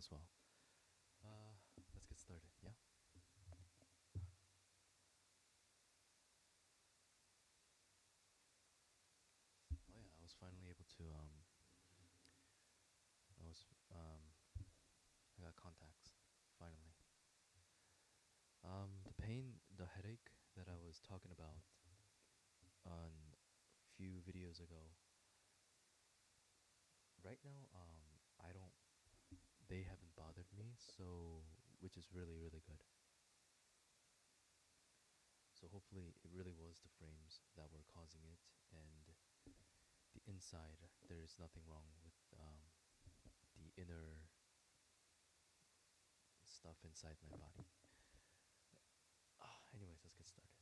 as well. Let's get started. Yeah. Oh yeah, I was finally able to. I was. I got contacts. Finally. The pain, the headache that I was talking about on a few videos ago. Right now, I don't. They haven't bothered me, so which is really really good. So hopefully, it really was the frames that were causing it, and the inside. There is nothing wrong with the inner stuff inside my body. Anyways, let's get started.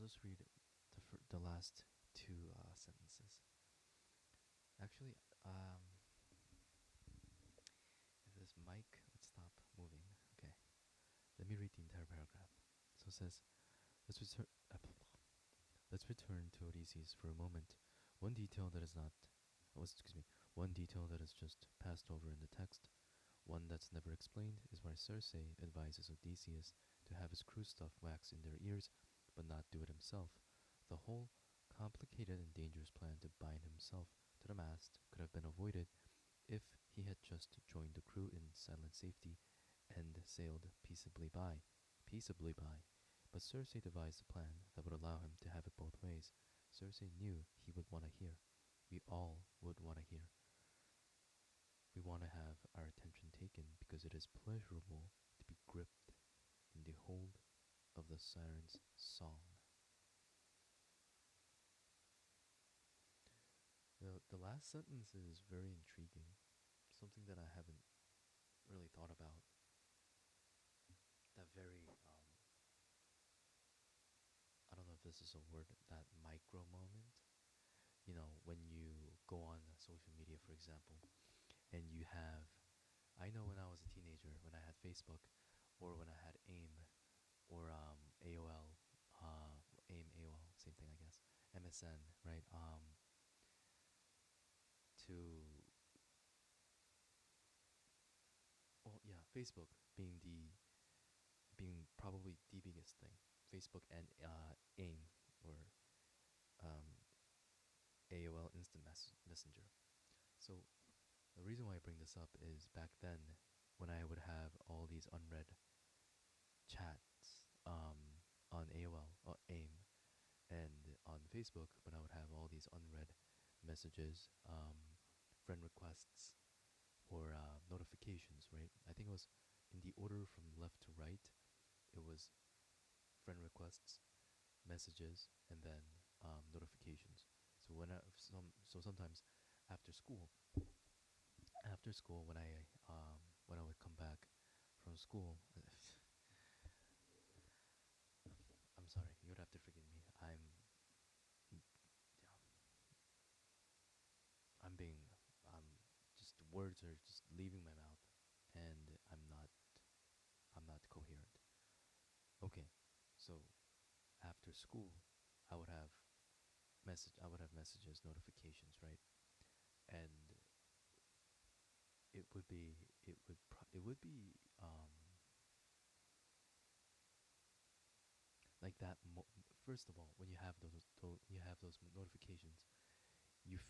just read the last two sentences. Actually, if this mic would stop moving. Okay, let me read the entire paragraph. So it says, let's return. Let's return to Odysseus for a moment. One detail that is not, excuse me, one detail that is just passed over in the text, one that's never explained, is why Circe advises Odysseus to have his crew stuff wax in their ears, but not do it himself. The whole complicated and dangerous plan to bind himself to the mast could have been avoided if he had just joined the crew in silent safety and sailed peaceably by. Peaceably by. But Circe devised a plan that would allow him to have it both ways. Circe knew he would want to hear. We all would want to hear. We want to have our attention taken because it is pleasurable to be gripped in the hold of the siren's song. The last sentence is very intriguing, something that I haven't really thought about. That very, I don't know if this is a word, that micro moment. You know, when you go on social media, for example, and you have, I know when I was a teenager, when I had Facebook, or when I had AIM, or AOL, AIM, AOL, same thing, I guess, MSN, right? To, well, yeah, Facebook being probably the biggest thing. Facebook and AIM, or um, AOL Instant Messenger. So the reason why I bring this up is back then, when I would have all these unread chats on AOL or AIM, and on Facebook when I would have all these unread messages, friend requests, or notifications. Right? I think it was in the order from left to right. It was friend requests, messages, and then notifications. So sometimes after school, when I would come back from school, I'm sorry, you would have to forgive me. Yeah, I'm being just words are just leaving my mouth, and I'm not coherent. Okay, so after school, I would have I would have messages, notifications, right? And it would be like that. First of all, when you have those notifications, you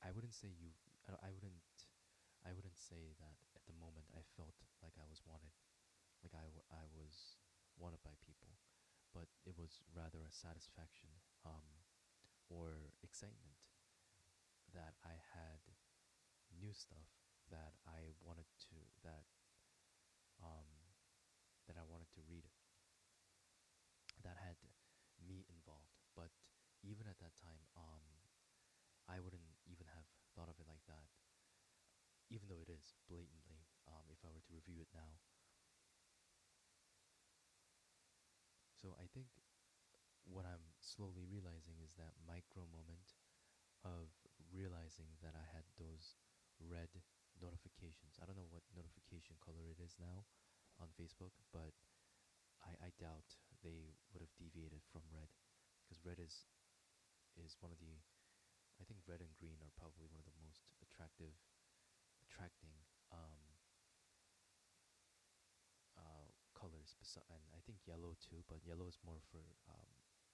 I wouldn't say you I wouldn't say that at the moment I felt like I was wanted, like I was wanted by people, but it was rather a satisfaction, or excitement, that I had new stuff that I wanted to um, that I wanted to read, that had me involved. But even at that time, I wouldn't even have thought of it like that, even though it is blatantly. If I were to review it now, so I think what I'm slowly realizing is that micro moment of realizing that I had those red notifications. I don't know what notification color it is now on Facebook, but I doubt they would have deviated from red, because red is one of the, I think red and green are probably one of the most attracting colors. And I think yellow too, but yellow is more for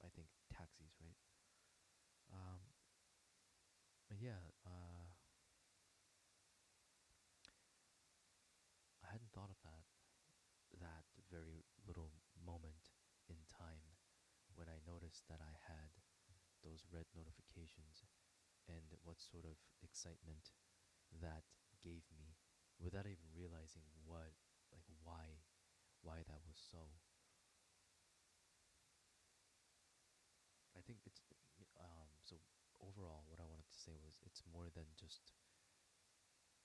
I think taxis, right? Um, but yeah, I hadn't thought of that very little moment in time when I noticed that I had those red notifications, and what sort of excitement that gave me, without even realizing why that was so. I think so overall what I wanted to say was, it's more than just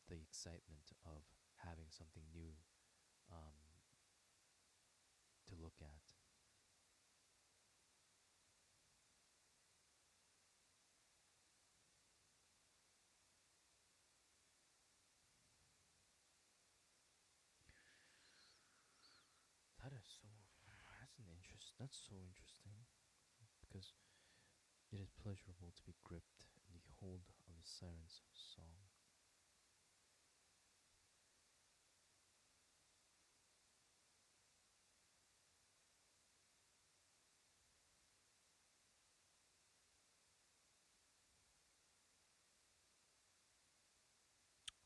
the excitement of having something new um, to look at. That's so interesting because it is pleasurable to be gripped in the hold of the siren's song.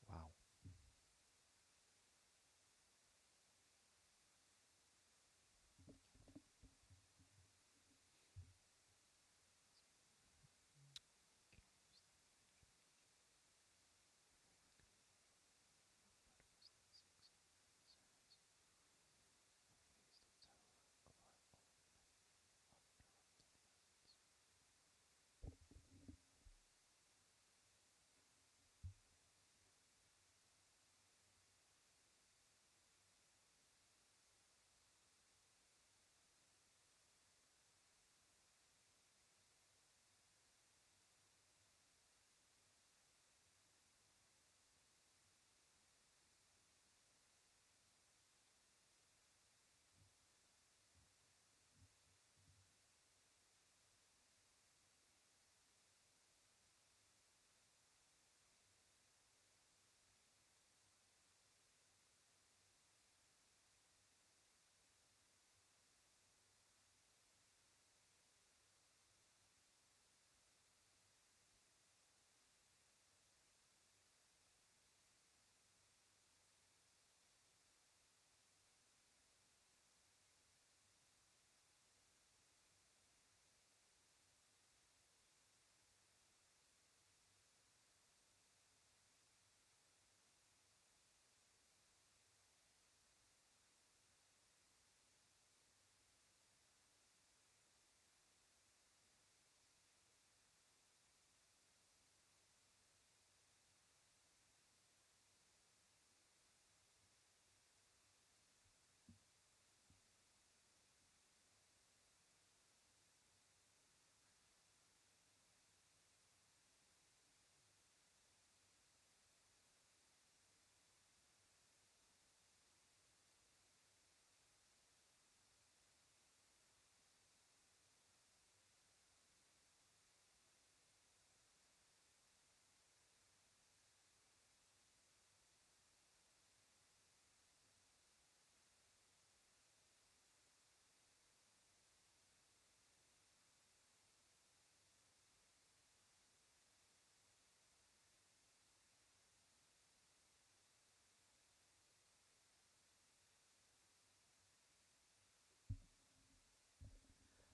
Wow.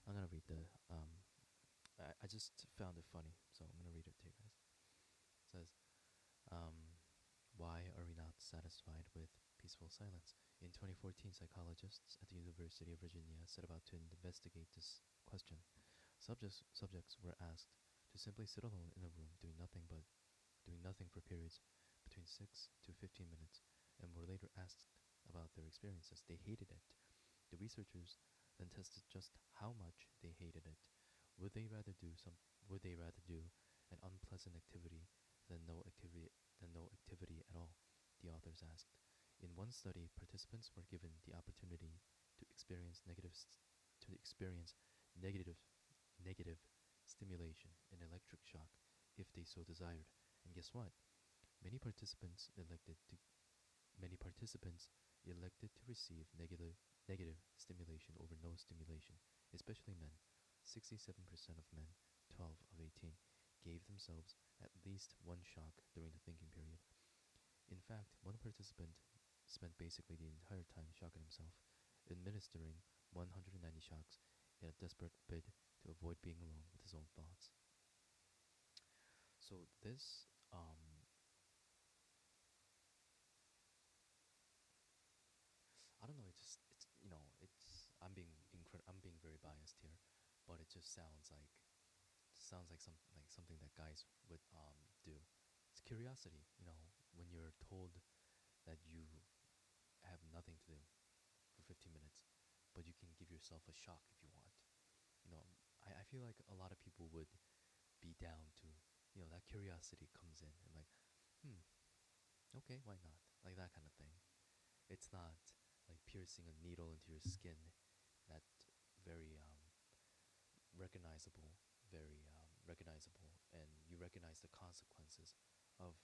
I'm gonna read the I just found it funny, so I'm gonna read it to you guys. It says, why are we not satisfied with peaceful silence? In 2014, psychologists at the University of Virginia set about to investigate this question. Subjects were asked to simply sit alone in a room doing nothing for periods between 6 to 15 minutes and were later asked about their experiences. They hated it. The researchers then tested just how much they hated it. Would they rather do some would they rather do an unpleasant activity than no activity at all? The authors asked. In one study, participants were given the opportunity to experience negative negative stimulation, an electric shock, if they so desired. And guess what? Many participants elected to Many participants elected to receive negative stimulation over no stimulation, especially men. 67% of men, 12 of 18, gave themselves at least one shock during the thinking period. In fact, one participant spent basically the entire time shocking himself, administering 190 shocks in a desperate bid to avoid being alone with his own thoughts. So this, I don't know. I'm being very biased here, but it just sounds like something that guys would do. It's curiosity. When you're told that you have nothing to do for 15 minutes, but you can give yourself a shock if you want. You know, I feel like a lot of people would be down to, that curiosity comes in and like, hmm, okay, why not? Like that kind of thing. It's not like piercing a needle into your skin that very recognizable, very recognizable, and you recognize the consequences of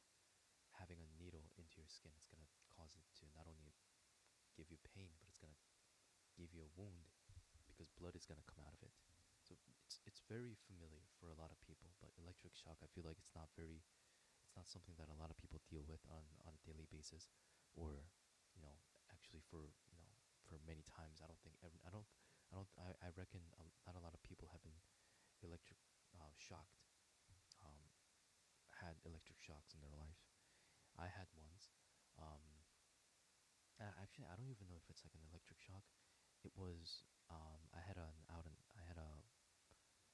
having a needle into your skin. It's gonna cause it to not only give you pain, but it's gonna give you a wound because blood is gonna come out of it. So it's very familiar for a lot of people, but electric shock, I feel like it's not something that a lot of people deal with on a daily basis, or you know, actually for many times. I don't think every, I reckon not a lot of people have been electric shocked, um, had electric shocks in their life. I had once. Um, Actually, I don't even know if it's like an electric shock. It was I had an out and I had a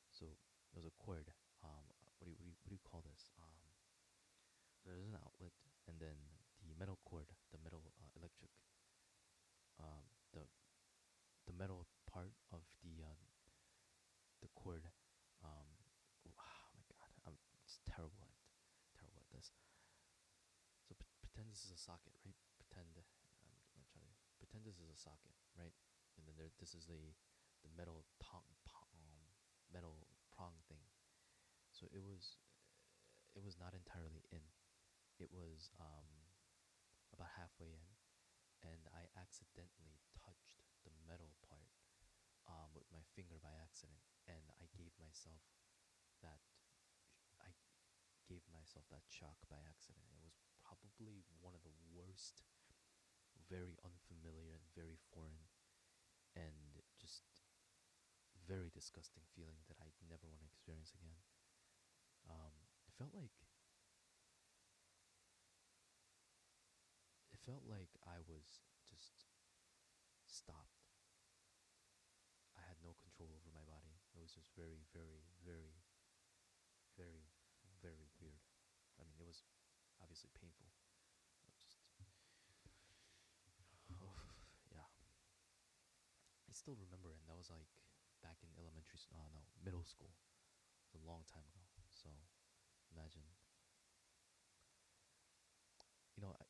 so there was a cord. What do you call this? So there's an outlet, and then the metal cord, the metal electric, the metal part of the cord. Oh my god, I'm just terrible at this. So pretend this is a socket, right? I'm gonna try to pretend this is a socket, right? And then this is the metal metal prong thing. So it was not entirely in. It was about halfway in, and I accidentally touched the metal part with my finger by accident, and that I gave myself that shock by accident. It was probably one of the worst, very unfamiliar, and very foreign, and just very disgusting feeling that I never want to experience again. It felt like I was just stopped. I had no control over my body. It was just very, very, very, very, very weird. I mean, it was obviously painful. Just, oh, yeah. I still remember, and that was like back in no, middle school. It was a long time ago. So imagine,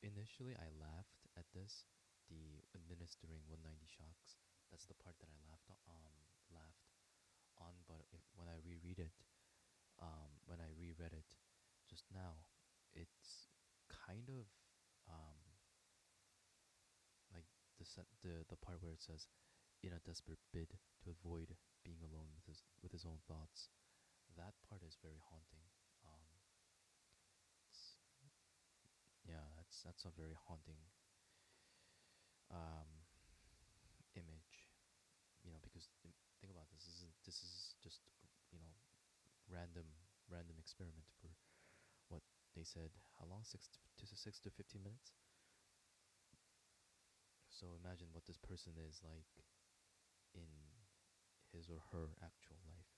initially I laughed at this, the administering 190 shocks. That's the part that I laughed on. But when I reread it, when I reread it just now, it's kind of um, like the part where it says, in a desperate bid to avoid being alone with his own thoughts. That part is very haunting. Um, it's, yeah, that's a very haunting um, image. Because think about this. This is just you know random experiment for what they said. How long? 6 to 15 minutes. So imagine what this person is like in his or her actual life.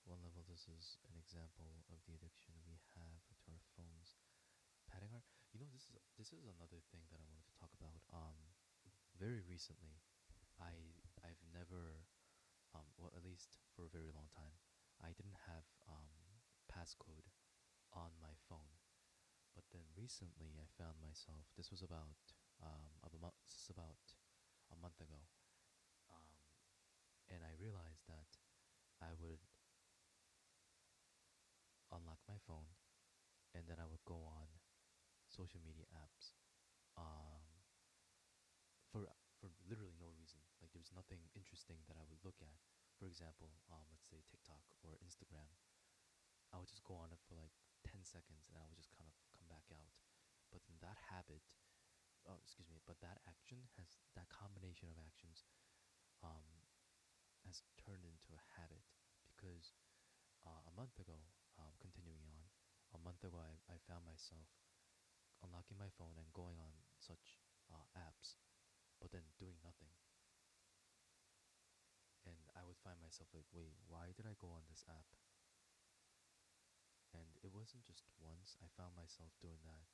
One level, this is an example of the addiction we have to our phones. Padding our, this is another thing that I wanted to talk about. Very recently, I've never, well, at least for a very long time, I didn't have passcode on my phone. But then recently, I found myself. This was about This is about a month ago, um, and I realized that I would unlock my phone, and then I would go on social media apps, um, for literally no reason. Like there was nothing interesting that I would look at. For example, let's say TikTok or Instagram. I would just go on it for like 10 seconds, and I would just kind of come back out. But then excuse me, but that combination of actions um, has turned into a habit because a month ago, continuing on, a month ago I found myself unlocking my phone and going on such apps, but then doing nothing. And I would find myself like, wait, why did I go on this app? And it wasn't just once. I found myself doing that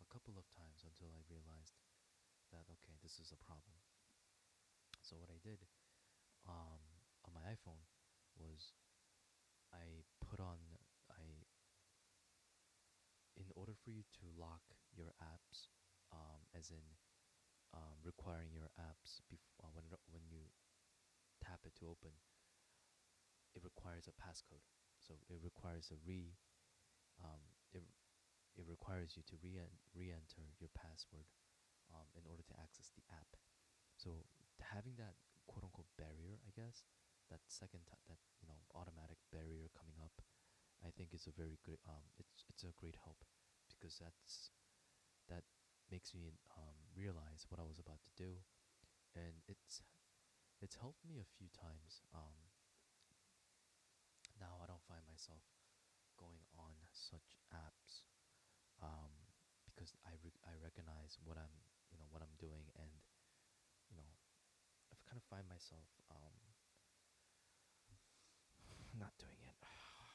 a couple of times until I realized that, okay, this is a problem. So what I did on my iPhone was I put on I in order lock your apps, as in requiring your apps when you tap it to open, it requires a passcode. So it requires a re it it requires you to re-enter your password in order to access the app. So having that quote unquote barrier, I guess, that second time, that automatic barrier coming up, I think is a very good it's a great help, because that makes me realize what I was about to do, and it's helped me a few times. Now I don't find myself going on such apps, um, because I recognize what I'm doing, and you know I kind of find myself not doing it.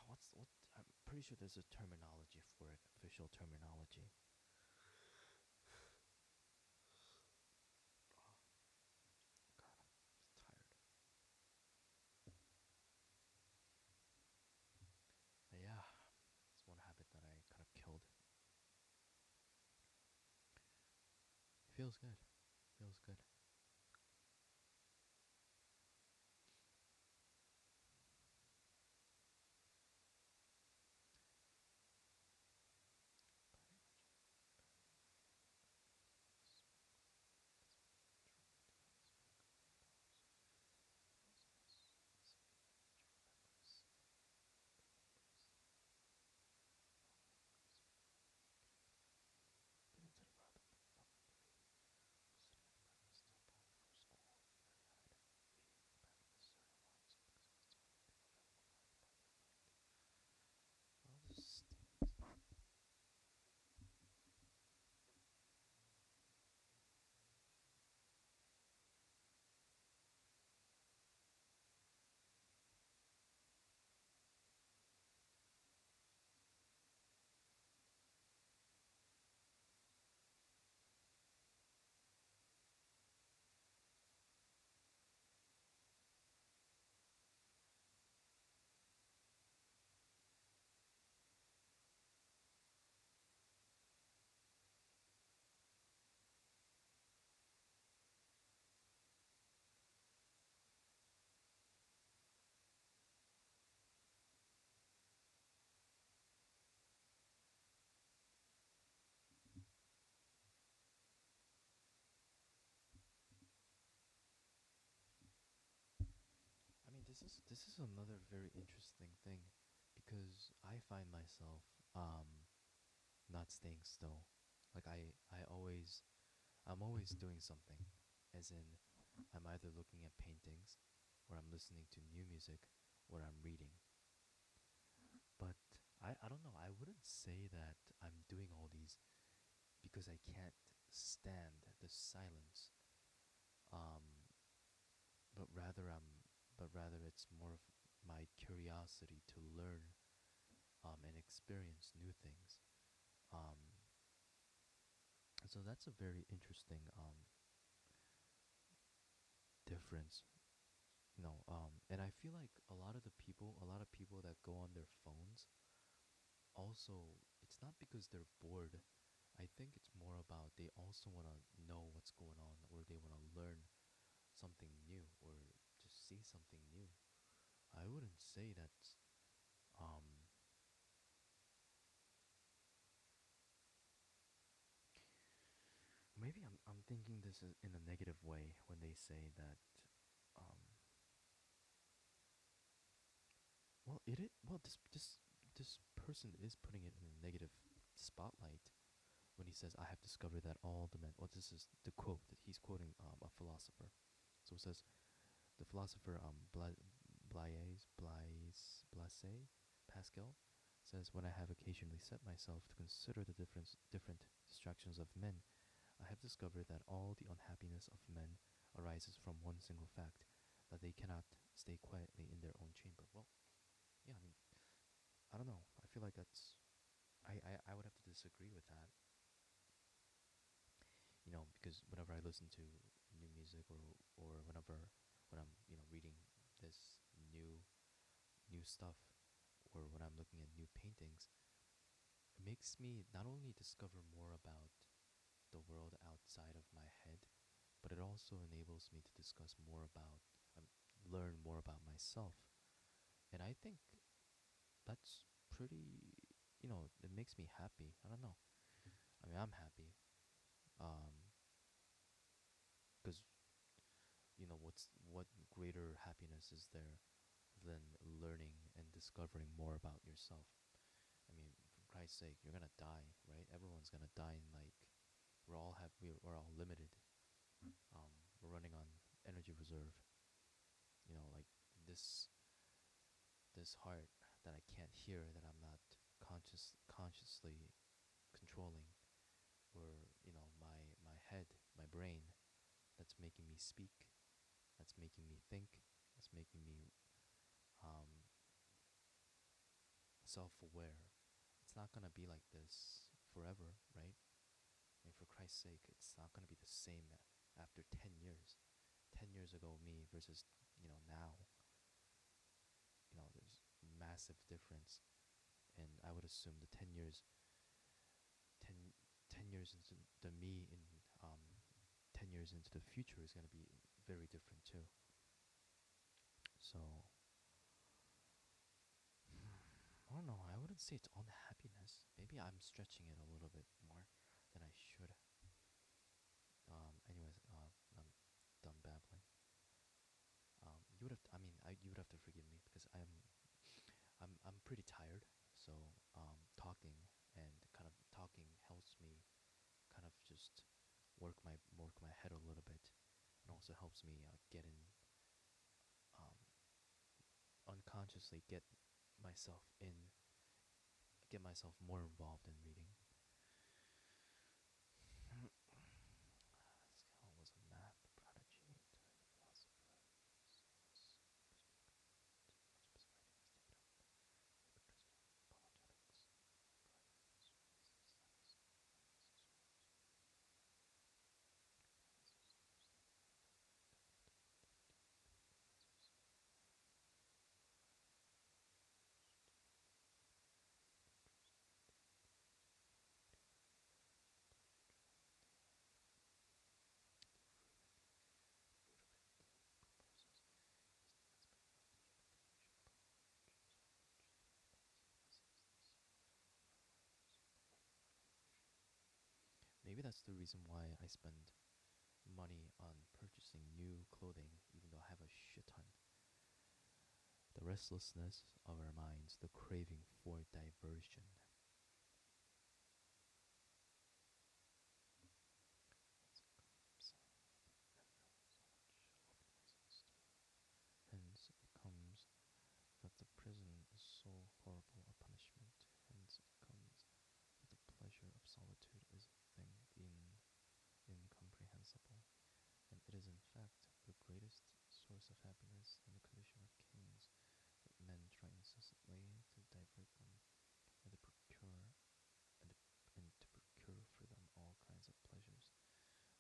What? I'm pretty sure there's a terminology for it, official terminology. Oh God, I'm just tired. But yeah, it's one habit that I kind of killed. Feels good. Feels good. Been into the bathroom from the meeting. Was sitting at the breakfast table before school. Very eyed. Reading in the bathroom with cereal lines because it was the only thing available for anybody who liked. Well, this stinks. I mean, this is another very interesting thing, because I find myself not staying still. Like I'm always doing something, as in I'm either looking at paintings, or I'm listening to new music, or I'm reading. But I don't know. I wouldn't say that I'm doing all these because I can't stand the silence. Um, but rather I'm but rather it's more of my curiosity to learn and experience new things. Um, so that's a very interesting difference, and I feel like a lot of people that go on their phones also, it's not because they're bored. I think it's more about they also want to know what's going on, or they want to learn something new, or just see something new. I wouldn't say that's um maybe I'm thinking this is in a negative way when they say that um this person is putting it in a negative spotlight when he says, I have discovered that all the men, well, this is the quote that he's quoting a philosopher. So it says, the philosopher Blaise Pascal says, when I have occasionally set myself to consider the different distractions of men, I have discovered that all the unhappiness of men arises from one single fact, that they cannot stay quietly in their own chamber. Well, yeah, I mean, I don't know. I feel like I would have to disagree with that, because whenever I listen to new music, or whenever when I'm reading this new stuff, or when I'm looking at new paintings, makes me not only discover more about the world outside of my head, but it also enables me to discuss more about, learn more about myself. And I think that's pretty, it makes me happy. I don't know. I mean, I'm happy. Um, because what greater happiness is there than learning and discovering more about yourself? I mean, for Christ's sake, you're gonna die, right? Everyone's gonna die, and like we're all limited. We're running on energy reserve. Like this this heart that I can't hear, that I'm not consciously controlling, or my head, my brain, that's making me speak, that's making me think, that's making me um, self-aware. It's not gonna be like this forever, right? I mean, for Christ's sake, it's not gonna be the same after 10 years. 10 years ago, me versus now. There's massive difference, and I would assume the 10, 10 years into the me in 10 years into the future is gonna be very different too. So I don't know. I wouldn't say it's unhappiness. Maybe I'm stretching it a little bit more than I should. Anyways, I'm done babbling. You would have. I mean, you would have to forgive me because I'm pretty tired. So talking and kind of talking helps me kind of just work my head a little bit, and also helps me um, unconsciously myself in get myself more involved in reading. Pascal was a math prodigy, philosopher, much of his writing is taken up with Christian apologetics, Maybe that's the reason why I spend money on purchasing new clothing, even though I have a shit ton. The restlessness of our minds, the craving for diversion. Hence it comes that the prison is so horrible a punishment. Hence it comes that the pleasure of solitude is a thing incomprehensible, and it is in fact the greatest source of happiness and the condition of kings, that men try incessantly to divert them, and to procure and to procure for them all kinds of pleasures.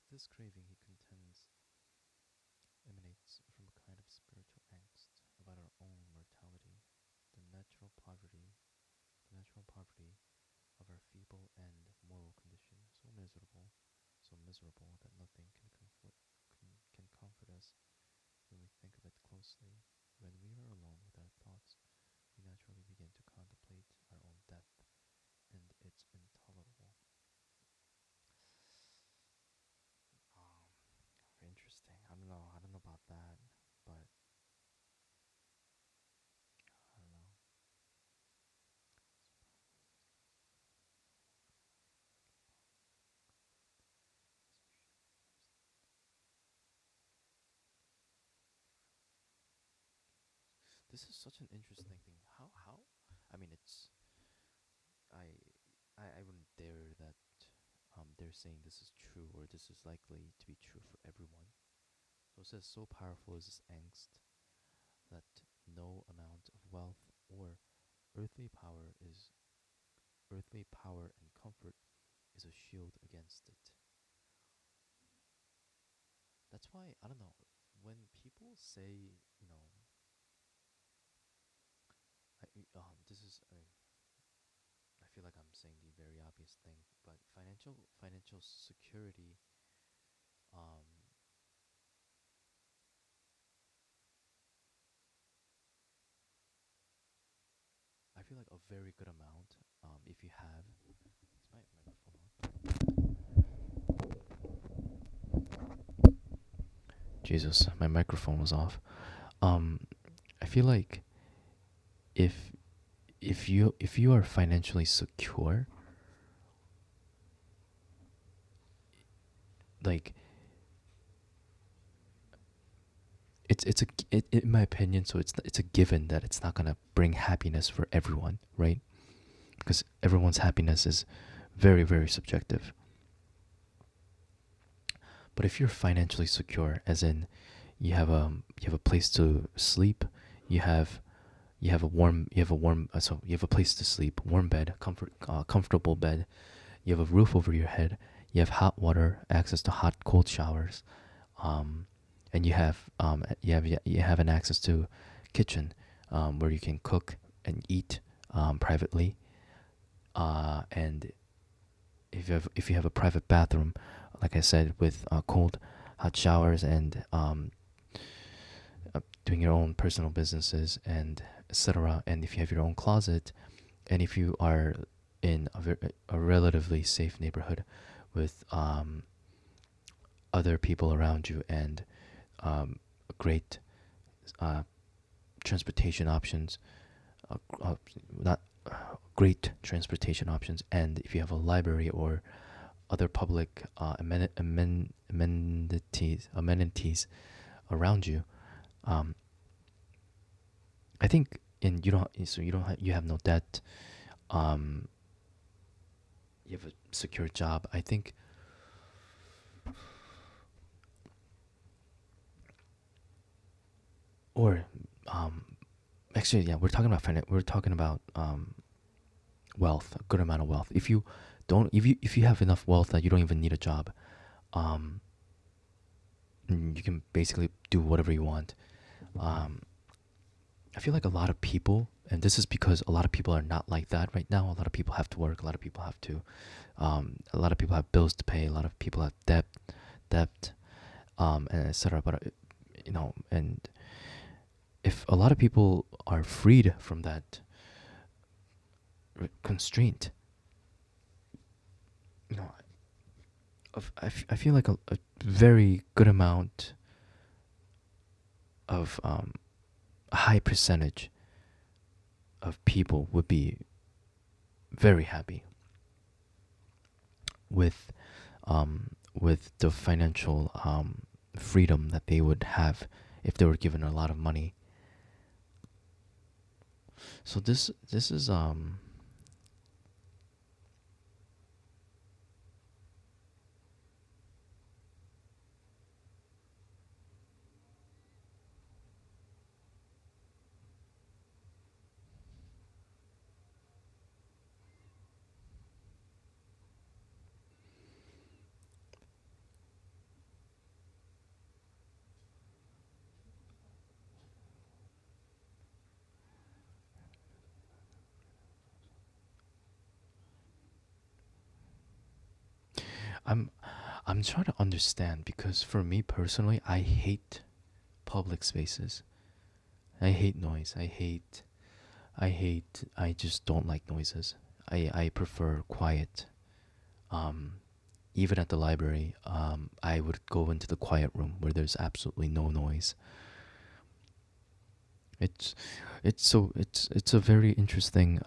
This craving, he contends, emanates from a kind of spiritual angst about our own mortality, the natural poverty, the natural poverty of our feeble and moral condition, so miserable that nothing can comfort us when we think of it closely. When we are alone with our thoughts, we naturally begin to contemplate our own death, and it's intolerable. Um, Interesting. I don't know. I don't know about that, but I don't know. This is such an interesting thing. How? I mean, I I wouldn't dare that they're saying this is true or this is likely to be true for everyone. So it says, so powerful is this angst that no amount of wealth or earthly power is earthly power and comfort is a shield against it. That's why I don't know, when people say, this is, I feel like I'm saying the very obvious thing, but financial security, um, I feel like a very good amount. If you have, is my microphone on? Jesus, my microphone was off. Um, I feel like if if you are financially secure, like in my opinion, so it's a given that it's not gonna bring happiness for everyone, right? Because everyone's happiness is very very subjective. But if you're financially secure, as in you have a place to sleep, you have you have a place to sleep, warm bed, comfortable bed, you have a roof over your head, you have hot water, access to hot cold showers, um, and you have an access to kitchen, where you can cook and eat privately, and if you have a private bathroom, like I said, with cold hot showers and doing your own personal businesses and etc. And if you have your own closet, and if you are in a relatively safe neighborhood with other people around you and great uh, transportation options, not great transportation options, and if you have a library or other public amenities around you, um, I think, and you don't you have no debt, um, you have a secure job. I think, or um, actually, yeah, we're talking about wealth, a good amount of wealth. If you have enough wealth that you don't even need a job, um, you can basically do whatever you want. Um, I feel like a lot of people, and this is because a lot of people are not like that right now. A lot of people have to work. A lot of people have to. A lot of people have bills to pay. A lot of people have debt, and etc. But and if a lot of people are freed from that constraint, you know, I feel like a very good amount of a high percentage of people would be very happy with with the financial freedom that they would have if they were given a lot of money. So this is I'm I'm trying to understand because for me personally, I hate public spaces. I hate noise. I just don't like noises. I prefer quiet. Um, Even at the library, I would go into the quiet room where there's absolutely no noise. It's it's a very interesting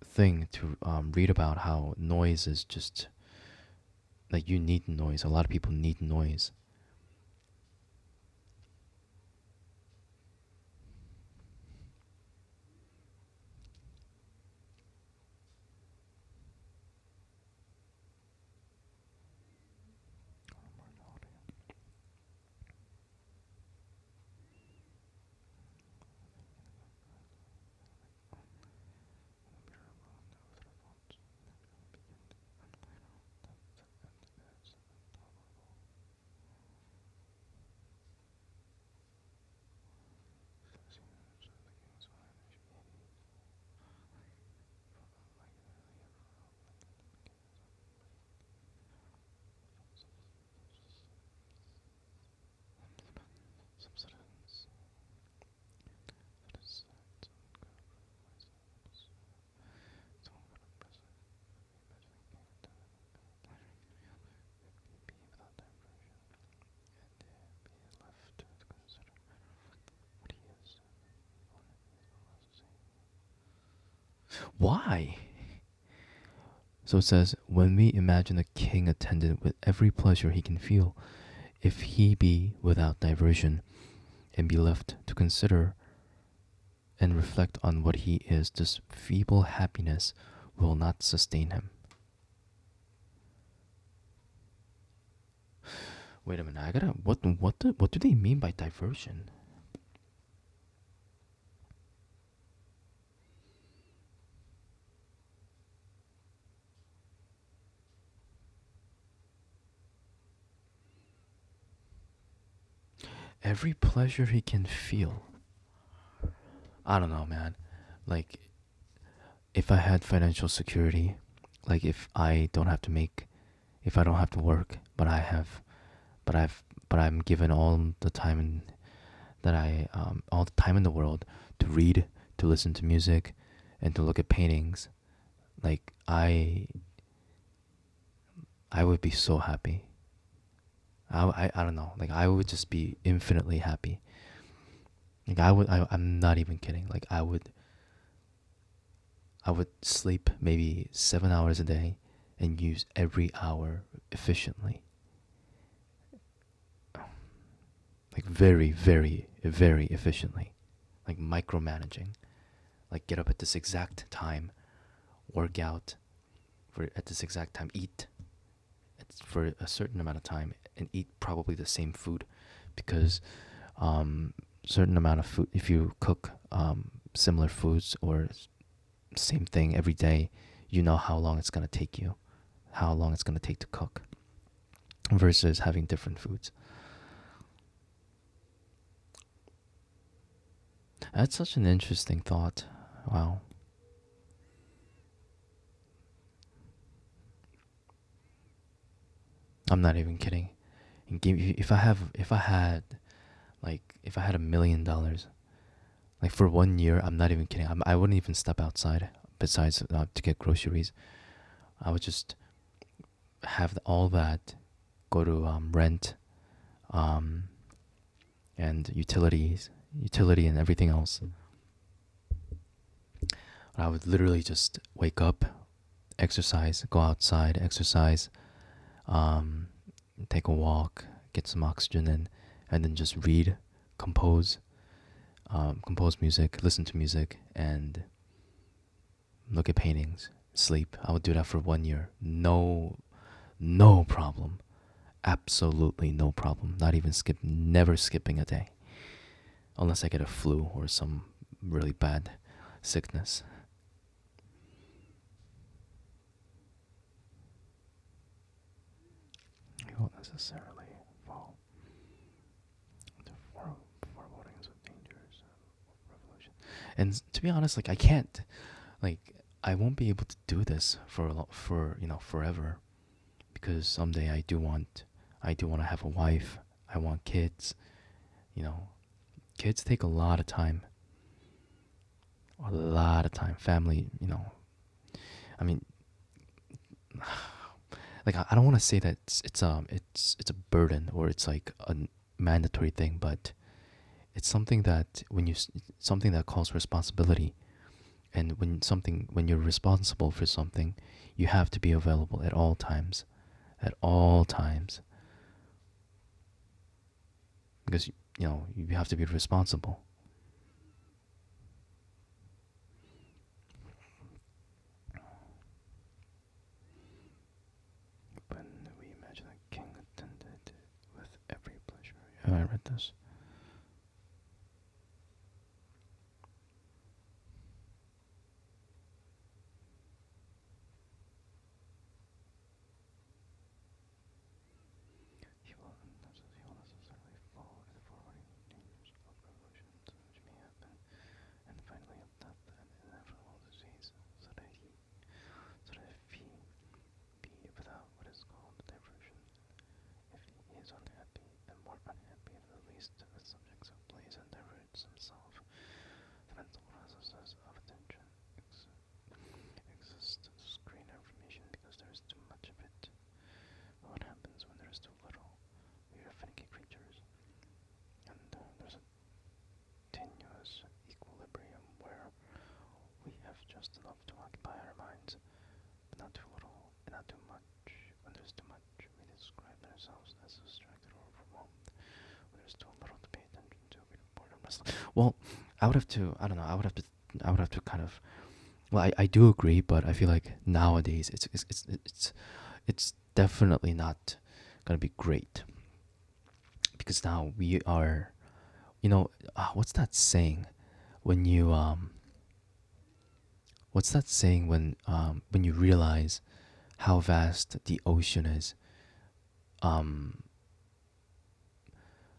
thing to read about how noise is just like you need noise. A lot of people need noise. Why? So it says, when we imagine a king attended with every pleasure he can feel, if he be without diversion, and be left to consider and reflect on what he is, this feeble happiness will not sustain him. Wait a minute, I gotta. What do they mean by diversion? Every pleasure he can feel. I don't know, man. Like, if I had financial security, like if I don't have to make, if I don't have to work, but I have, but I've, but I'm given all the time in the world to read, to listen to music, and to look at paintings. Like I would be so happy. I don't know. Like I would just be infinitely happy. Like I'm not even kidding. Like I would sleep maybe 7 hours a day and use every hour efficiently. Like very, very, very efficiently. Like micromanaging. Like get up at this exact time, work out for at this exact time, eat for a certain amount of time, and eat probably the same food, because certain amount of food, if you cook similar foods or same thing every day, you know how long it's gonna take you, how long it's gonna take to cook, versus having different foods. That's such an interesting thought. Wow. I'm not even kidding. And if I had $1 million, like for 1 year, I'm not even kidding. I wouldn't even step outside besides to get groceries. I would just have all that, go to rent, um, and utility and everything else. I would literally just wake up, exercise, go outside, exercise, um, take a walk, get some oxygen in, and then just read, compose, compose music, listen to music, and look at paintings, sleep. I would do that for 1 year. No problem. Absolutely no problem. Not even never skipping a day. Unless I get a flu or some really bad sickness. You won't necessarily fall into forebodings of dangers of revolution. And to be honest, like I can't, like I won't be able to do this for forever, because someday I do want to have a wife. I want kids. You know, kids take a lot of time. A lot of time. Family. I mean, like I don't want to say that it's a burden or it's like a mandatory thing, but it's something that something that calls responsibility. And when you're responsible for something, you have to be available at all times, at all times, because you have to be responsible. When we imagine a king attended with every pleasure. Have I read this? He will necessarily fall into the foreboding dangers of revolutions which may happen, and finally of death and inevitable disease, so that if he be without what is called diversion, if he is unhappy, and more unhappy the least Well, I would have to. I don't know. I would have to. I would have to kind of. Well, I do agree, but I feel like nowadays it's definitely not gonna be great because now we are. What's that saying? When you what's that saying when you realize how vast the ocean is? Um,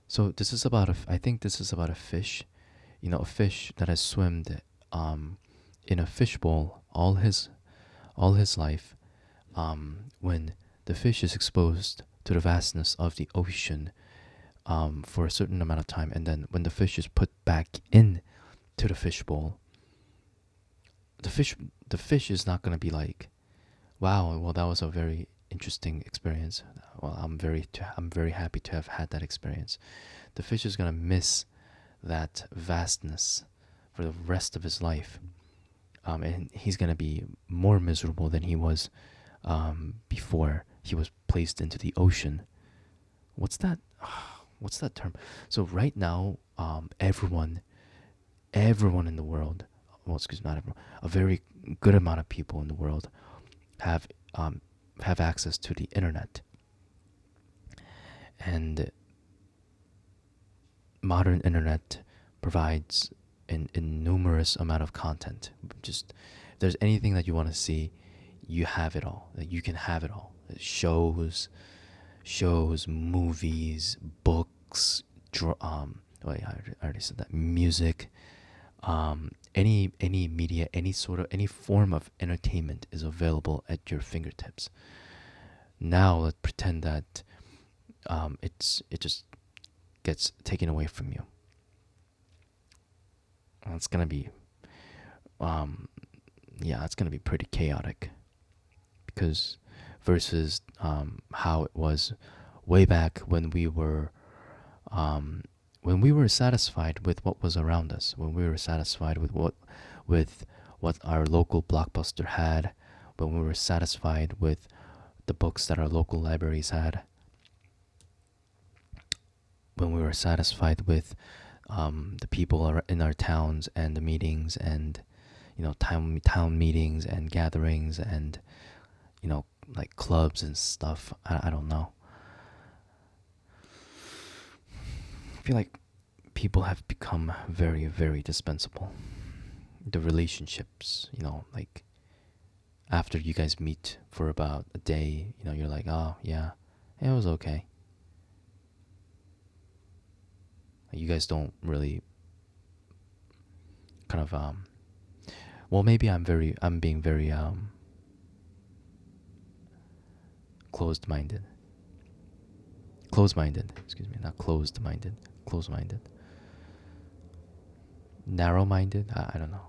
so this is about I think this is about a fish. A fish that has swimmed um, in a fishbowl all his life. When the fish is exposed to the vastness of the ocean for a certain amount of time, and then when the fish is put back in to the fishbowl, the fish the fish is not gonna be like, wow, well that was a very interesting experience. Well, I'm very happy to have had that experience. The fish is gonna miss that vastness for the rest of his life, and he's gonna be more miserable than he was before he was placed into the ocean. What's that? What's that term? So right now, everyone in the world, well, excuse me, not everyone, a very good amount of people in the world have um, have access to the internet, and modern internet provides an numerous amount of content. Just if there's anything that you want to see, you have it all. Like, you can have it all. Shows, movies, books, wait, I already said that. Music, any media, any form of entertainment is available at your fingertips. Now let's pretend that it just gets taken away from you. It's gonna be um, yeah, it's gonna be pretty chaotic because versus how it was way back when we were satisfied with what was around us, when we were satisfied with what our local blockbuster had, when we were satisfied with the books that our local libraries had, when we were satisfied with the people in our towns and the meetings and town meetings and gatherings and like clubs and stuff. I don't know. I feel like people have become very, very dispensable. The relationships, like after you guys meet for about a day, you're like, oh yeah, it was okay. You guys don't really kind of well, maybe I'm being very closed-minded. Closed-minded, excuse me, not closed-minded. Closed-minded. Narrow-minded. I don't know.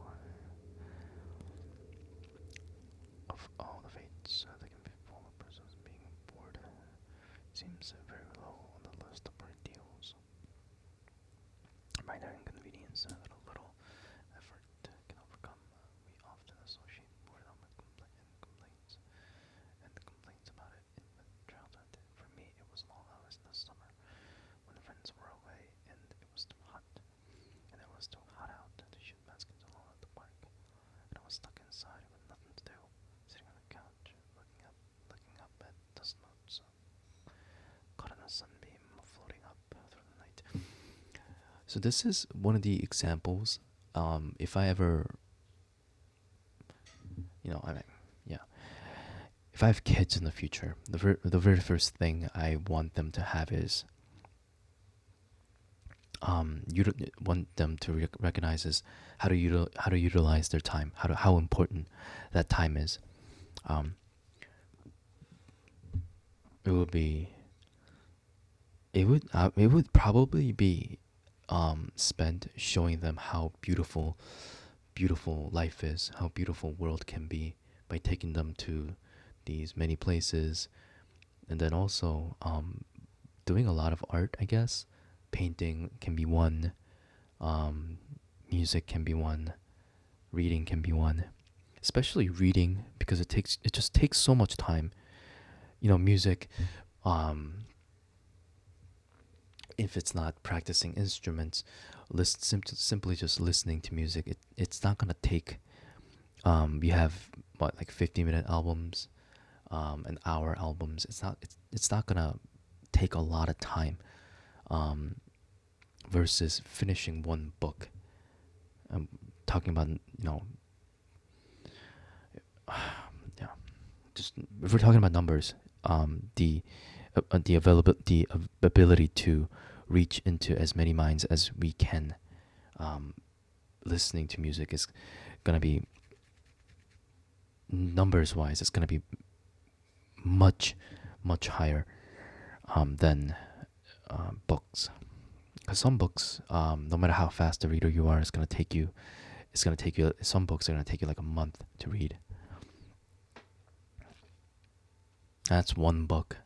Of all the fates that can befall a person's being bored, seems very low on the list of ordeals. Minor inconvenience that a little effort can overcome. We often associate boredom with complaints, and the complaints about it in the childhood. For me, it was long hours in the summer when the friends were away and it was too hot, and it was too hot out to shoot baskets alone at the park. And I was stuck inside with nothing to do, sitting on the couch, looking up at dust motes, caught in a sunbeam floating up through the night. So this is one of the examples. If I ever, I mean, yeah, if I have kids in the future, the very first thing I want them to have is you want them to recognize is how to utilize their time, how important that time is. Um, it would be it would probably be spent showing them how beautiful life is, how beautiful world can be by taking them to these many places, and then also doing a lot of art. I guess painting can be one, um, music can be one, reading can be one. Especially reading because it just takes so much time. Music, um, if it's not practicing instruments, simply just listening to music, it's not gonna take. You have what, like 50-minute albums, an hour albums. It's not gonna take a lot of time, um, versus finishing one book. I'm talking about, yeah. Just if we're talking about numbers, the ability to reach into as many minds as we can, um, listening to music is gonna be, numbers wise, it's gonna be much much higher, than books. Because some books, no matter how fast a reader you are, it's gonna take you. It's gonna take you. Some books are gonna take you like a month to read. That's one book.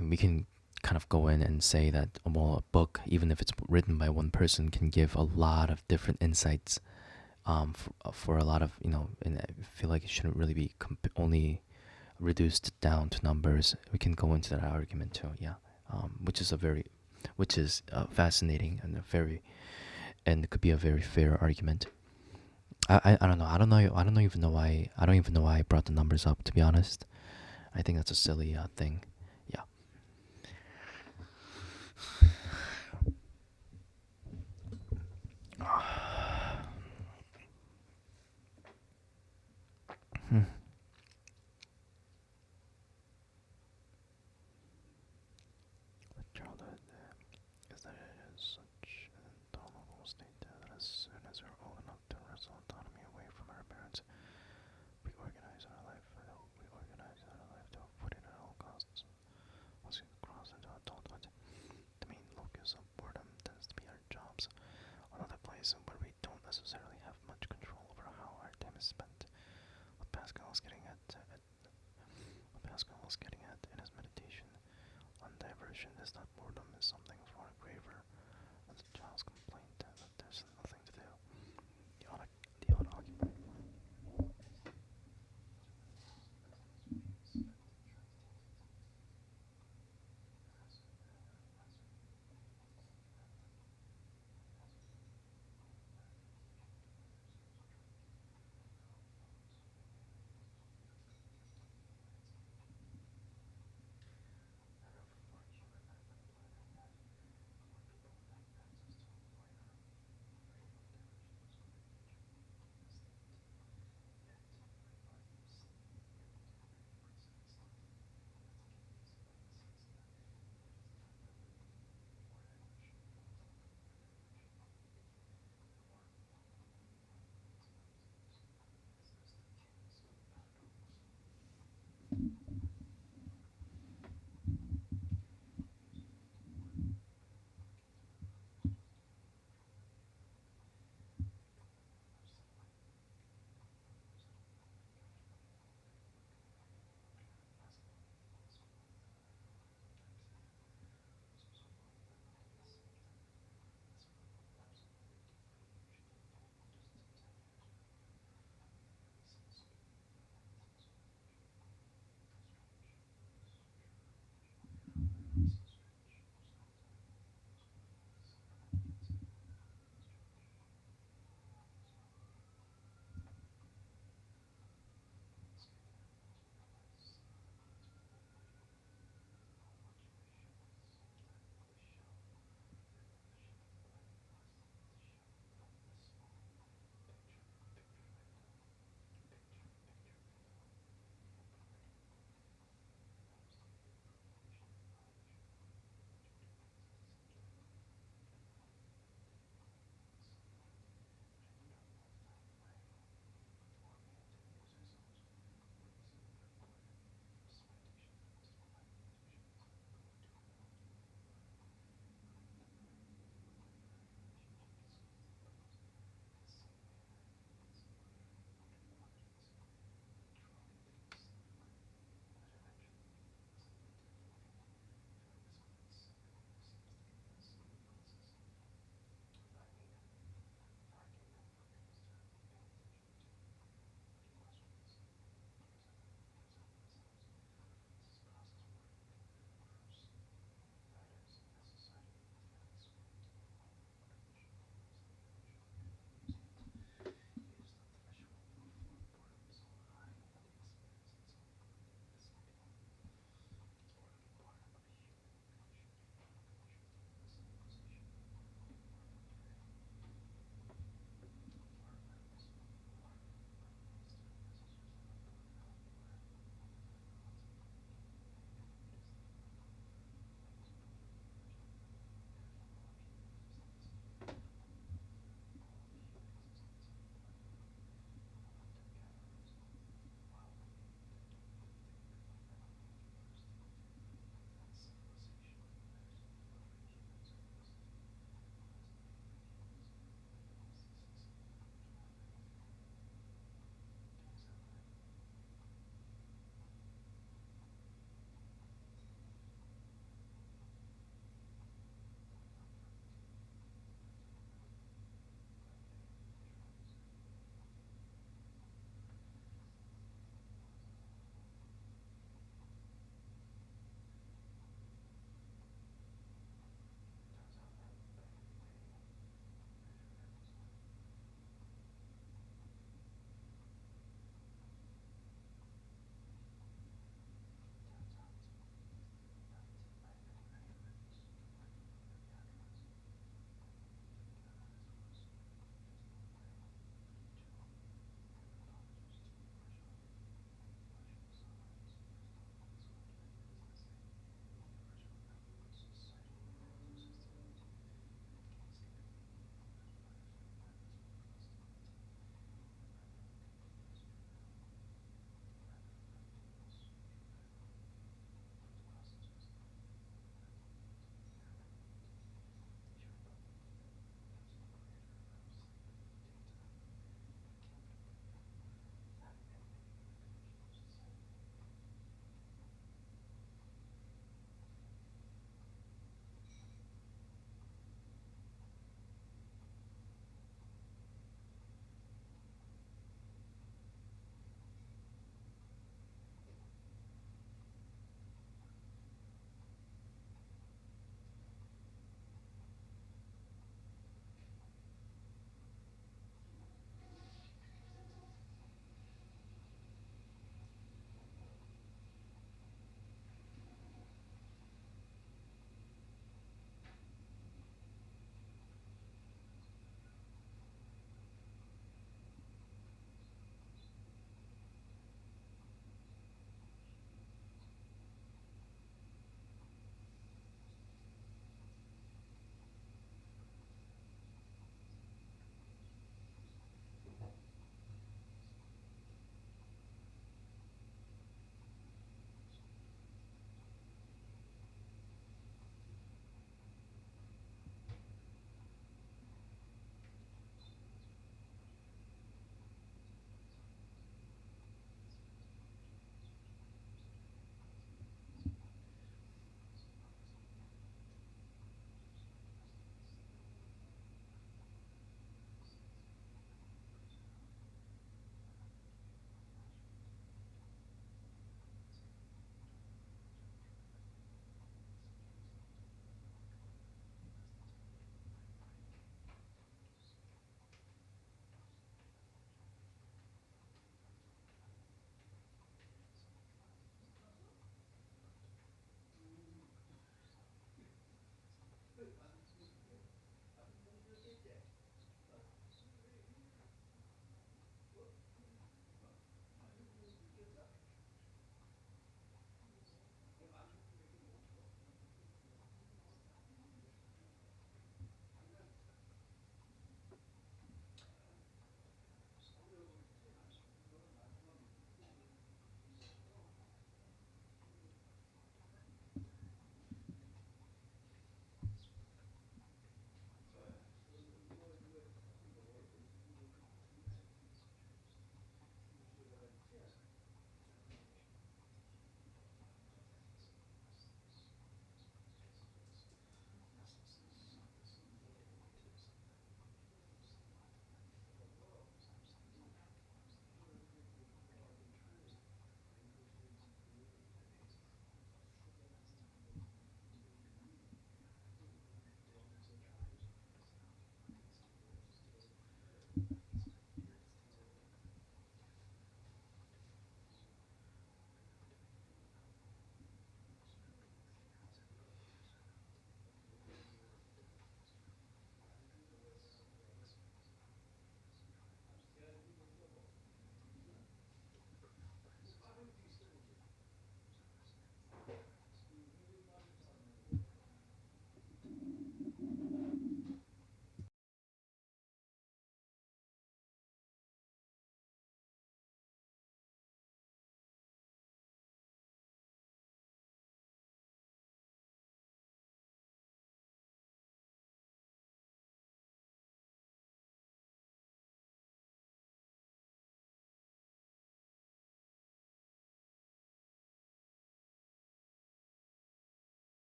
We can kind of go in and say that, well, a book, even if it's written by one person, can give a lot of different insights, for a lot of, and I feel like it shouldn't really be only reduced down to numbers. We can go into that argument too, yeah. Which is fascinating, and a very, and it could be a very fair argument. I don't know. I don't even know why. I don't even know why I brought the numbers up. To be honest, I think that's a silly thing. Yeah. Hmm. Childhood is that it is such an intolerable state that as soon as we're old enough to wrestle autonomy away from our parents, we organize our life. We organize our life to avoid it at all costs. Once we cross into adulthood, the main locus of boredom tends to be our jobs. Another place where we don't necessarily have much control over how our time is spent. What Pascal was getting in his meditation on diversion is that boredom is something far graver than the child's complaint that there's nothing to do. The unoccupied mind.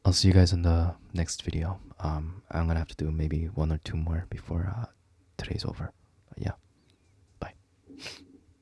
I'll see you guys in the next video. I'm gonna have to do maybe one or two more before today's over. But yeah, bye.